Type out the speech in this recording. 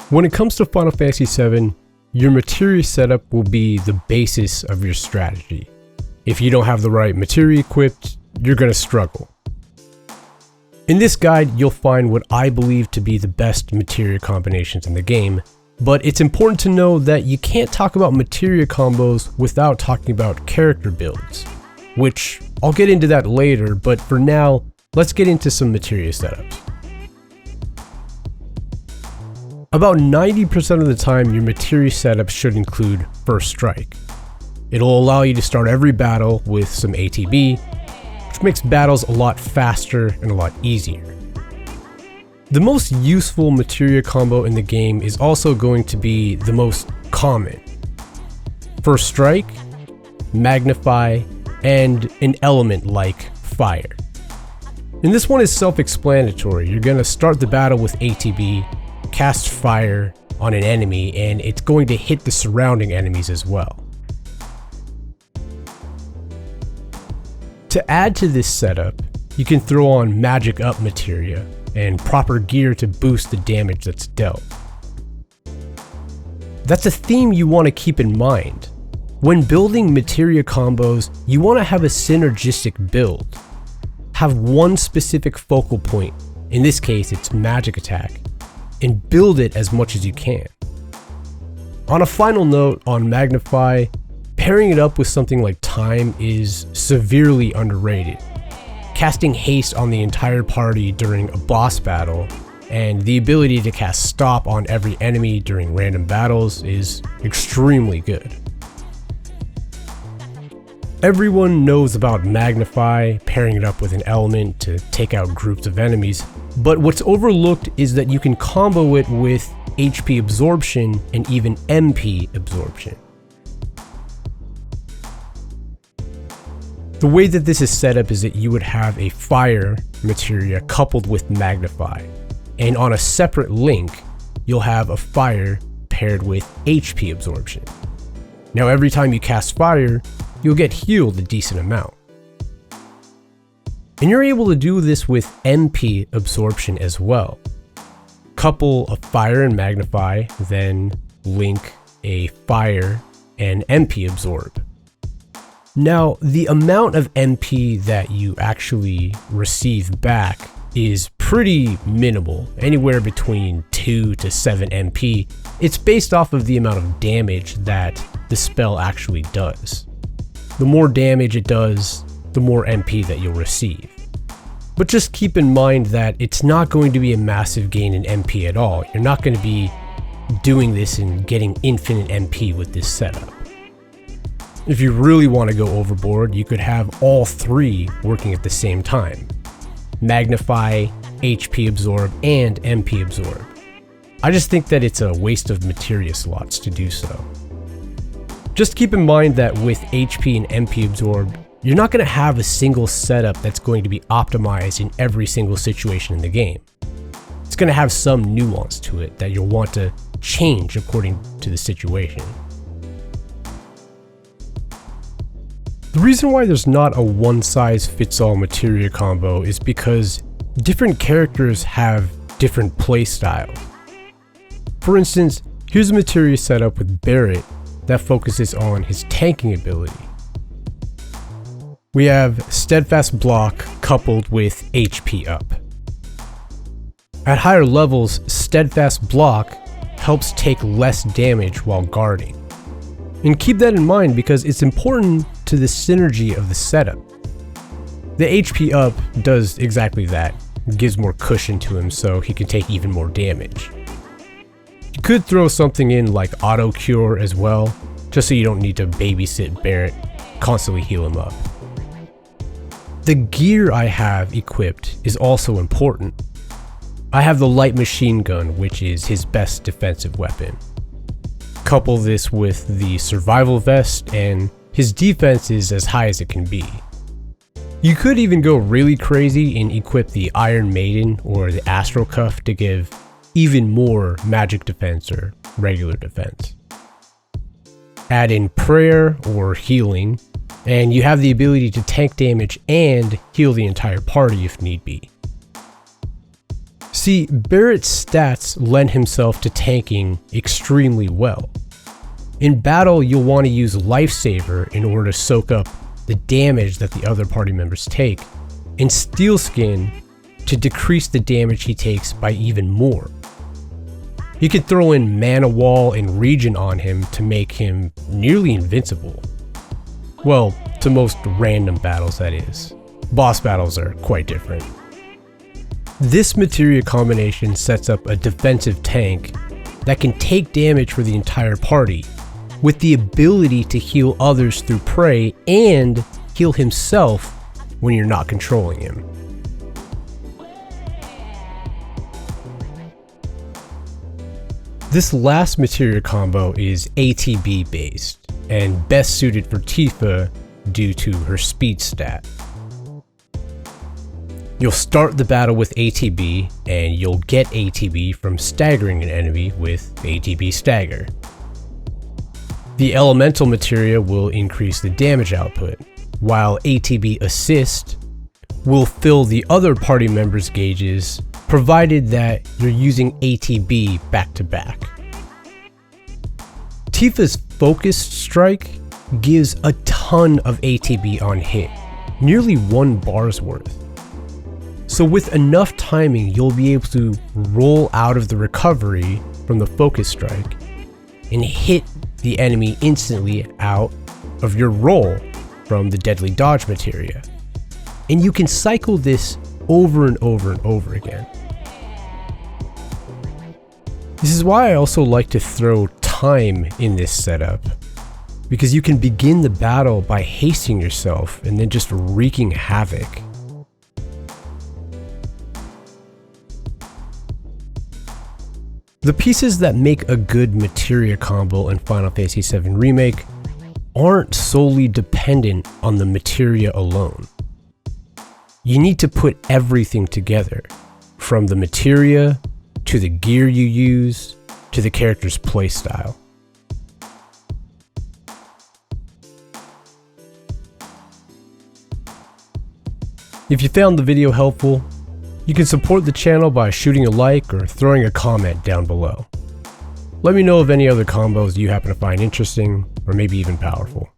When it comes to Final Fantasy VII, your materia setup will be the basis of your strategy. If you don't have the right materia equipped, you're going to struggle. In this guide, you'll find what I believe to be the best materia combinations in the game, but it's important to know that you can't talk about materia combos without talking about character builds, which I'll get into that later, but for now, let's get into some materia setups. About 90% of the time, your materia setup should include First Strike. It'll allow you to start every battle with some ATB, which makes battles a lot faster and a lot easier. The most useful materia combo in the game is also going to be the most common. First Strike, Magnify, and an element like Fire. And this one is self-explanatory. You're going to start the battle with ATB, cast Fire on an enemy, and it's going to hit the surrounding enemies as well. To add to this setup, you can throw on magic up materia and proper gear to boost the damage that's dealt. That's a theme you want to keep in mind. When building materia combos, you want to have a synergistic build. Have one specific focal point, in this case it's magic attack, and build it as much as you can. On a final note on Magnify, pairing it up with something like Time is severely underrated. Casting haste on the entire party during a boss battle and the ability to cast stop on every enemy during random battles is extremely good. Everyone knows about Magnify, pairing it up with an element to take out groups of enemies, but what's overlooked is that you can combo it with HP absorption and even MP absorption. The way that this is set up is that you would have a Fire materia coupled with Magnify, and on a separate link, you'll have a Fire paired with HP absorption. Now every time you cast Fire, you'll get healed a decent amount. And you're able to do this with MP absorption as well. Couple a Fire and Magnify, then link a Fire and MP absorb. Now, the amount of MP that you actually receive back is pretty minimal, anywhere between 2 to 7 MP. It's based off of the amount of damage that the spell actually does. The more damage it does, the more MP that you'll receive. But just keep in mind that it's not going to be a massive gain in MP at all. You're not going to be doing this and getting infinite MP with this setup. If you really want to go overboard, you could have all three working at the same time. Magnify, HP absorb, and MP absorb. I just think that it's a waste of materia slots to do so. Just keep in mind that with HP and MP absorb, you're not going to have a single setup that's going to be optimized in every single situation in the game. It's going to have some nuance to it that you'll want to change according to the situation. The reason why there's not a one-size-fits-all materia combo is because different characters have different playstyles. For instance, here's a materia setup with Barret that focuses on his tanking ability. We have steadfast block coupled with HP up. At higher levels, steadfast block helps take less damage while guarding. And keep that in mind because it's important to the synergy of the setup. The HP up does exactly that. It gives more cushion to him so he can take even more damage. You could throw something in like auto cure as well, just so you don't need to babysit Barret, constantly heal him up. The gear I have equipped is also important. I have the light machine gun, which is his best defensive weapon. Couple this with the survival vest and his defense is as high as it can be. You could even go really crazy and equip the Iron Maiden or the Astral Cuff to give even more magic defense or regular defense. Add in prayer or healing, and you have the ability to tank damage and heal the entire party if need be. See, Barret's stats lend himself to tanking extremely well. In battle, you'll want to use Lifesaver in order to soak up the damage that the other party members take, and Steel Skin to decrease the damage he takes by even more. You can throw in Mana Wall and Regen on him to make him nearly invincible. Well, to most random battles, that is. Boss battles are quite different. This Materia combination sets up a defensive tank that can take damage for the entire party, with the ability to heal others through prey and heal himself when you're not controlling him. This last Materia combo is ATB based and best suited for Tifa due to her speed stat. You'll start the battle with ATB, and you'll get ATB from staggering an enemy with ATB Stagger. The elemental materia will increase the damage output, while ATB Assist will fill the other party members' gauges, provided that you're using ATB back to back. Tifa's Focused Strike gives a ton of ATB on hit, nearly 1 bar's worth. So with enough timing, you'll be able to roll out of the recovery from the Focus Strike and hit the enemy instantly out of your roll from the Deadly Dodge Materia. And you can cycle this over and over and over again. This is why I also like to throw time in this setup, because you can begin the battle by hasting yourself and then just wreaking havoc. The pieces that make a good Materia combo in Final Fantasy VII Remake aren't solely dependent on the Materia alone. You need to put everything together, from the Materia, to the gear you use, to the character's playstyle. If you found the video helpful, you can support the channel by shooting a like or throwing a comment down below. Let me know of any other combos you happen to find interesting or maybe even powerful.